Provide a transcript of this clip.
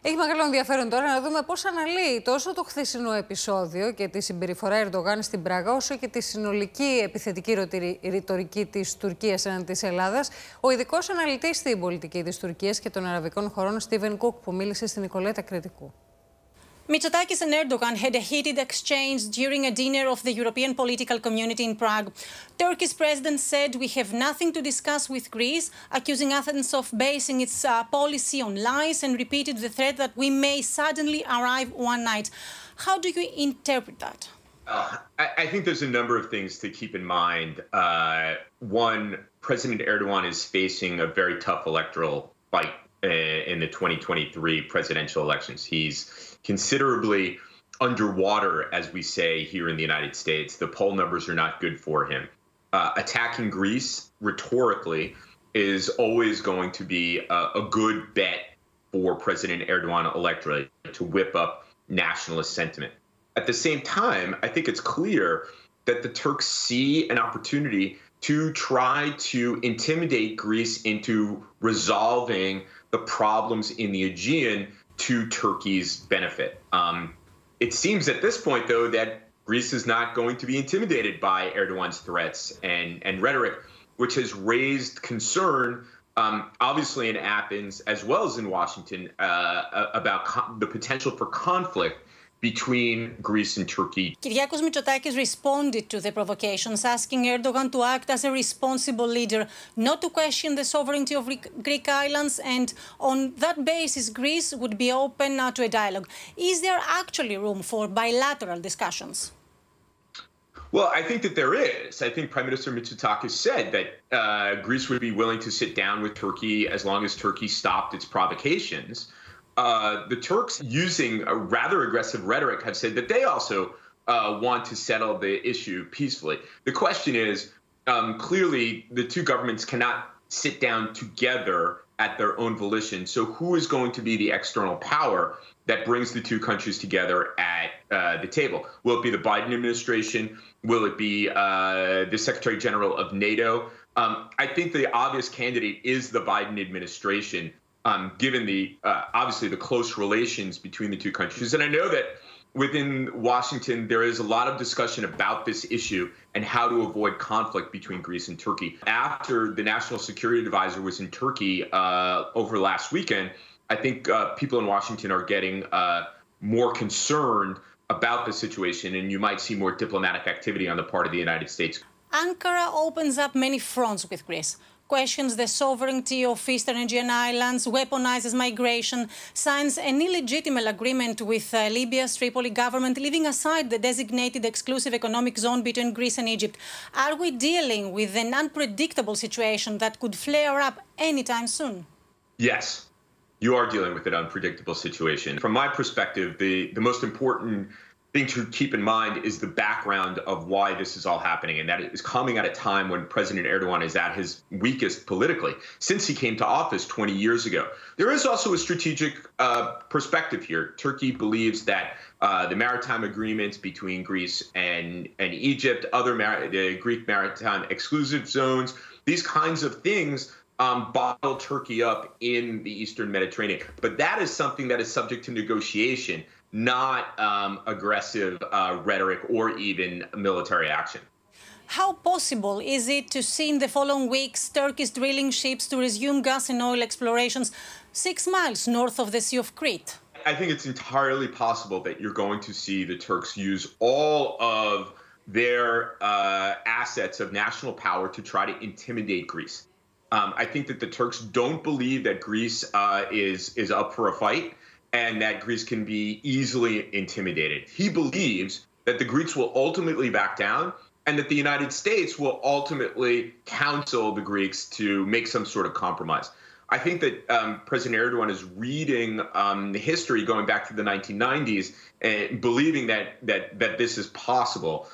Έχει μεγάλο ενδιαφέρον τώρα να δούμε πώς αναλύει τόσο το χθεσινό επεισόδιο και τη συμπεριφορά Ερντογάν στην Πράγα, όσο και τη συνολική επιθετική ρητορική της Τουρκίας έναντι της Ελλάδας, ο ειδικός αναλυτής στην πολιτική της Τουρκίας και των αραβικών χωρών, Στίβεν Κουκ, που μίλησε στην Νικολέτα Κρητικού. Mitsotakis and Erdogan had a heated exchange during a dinner of the European political community in Prague. Turkey's president said, "We have nothing to discuss with Greece," accusing Athens of basing its policy on lies, and repeated the threat that we may suddenly arrive one night. How do you interpret that? I think there's a number of things to keep in mind. One, President Erdogan is facing a very tough electoral fight in the 2023 presidential elections. He's considerably underwater, as we say here in the United States. The poll numbers are not good for him. Attacking Greece rhetorically is always going to be a good bet for President Erdogan electorally to whip up nationalist sentiment. At the same time, I think it's clear that the Turks see an opportunity to try to intimidate Greece into resolving the problems in the Aegean to Turkey's benefit. It seems at this point, though, that Greece is not going to be intimidated by Erdogan's threats and rhetoric, which has raised concern, obviously in Athens as well as in Washington, about the potential for conflict between Greece and Turkey. Kyriakos Mitsotakis responded to the provocations, asking Erdogan to act as a responsible leader, not to question the sovereignty of Greek islands, and on that basis, Greece would be open to a dialogue. Is there actually room for bilateral discussions? Well, I think that there is. I think Prime Minister Mitsotakis said that Greece would be willing to sit down with Turkey as long as Turkey stopped its provocations. The Turks, using a rather aggressive rhetoric, have said that they also want to settle the issue peacefully. The question is, clearly, the two governments cannot sit down together at their own volition. So who is going to be the external power that brings the two countries together at the table? Will it be the Biden administration? Will it be the Secretary General of NATO? I think the obvious candidate is the Biden administration, given the obviously the close relations between the two countries. And I know that within Washington, there is a lot of discussion about this issue and how to avoid conflict between Greece and Turkey. After the National Security Advisor was in Turkey over last weekend, I think people in Washington are getting more concerned about the situation, and you might see more diplomatic activity on the part of the United States. Ankara opens up many fronts with Greece. Questions the sovereignty of Eastern Aegean islands, weaponizes migration, signs an illegitimate agreement with Libya's Tripoli government, leaving aside the designated exclusive economic zone between Greece and Egypt. Are we dealing with an unpredictable situation that could flare up anytime soon? Yes, you are dealing with an unpredictable situation. From my perspective, the most important thing to keep in mind is the background of why this is all happening, and that it is coming at a time when President Erdogan is at his weakest politically since he came to office 20 years ago. There is also a strategic perspective here. Turkey believes that the maritime agreements between Greece and Egypt, the Greek maritime exclusive zones, these kinds of things bottle Turkey up in the Eastern Mediterranean. But that is something that is subject to negotiation, not aggressive rhetoric or even military action. How possible is it to see in the following weeks Turkey's drilling ships to resume gas and oil explorations 6 miles north of the Sea of Crete? I think it's entirely possible that you're going to see the Turks use all of their assets of national power to try to intimidate Greece. I think that the Turks don't believe that Greece is up for a fight, and that Greece can be easily intimidated. He believes that the Greeks will ultimately back down, and that the United States will ultimately counsel the Greeks to make some sort of compromise. I think that President Erdogan is reading the history going back to the 1990s and believing that this is possible.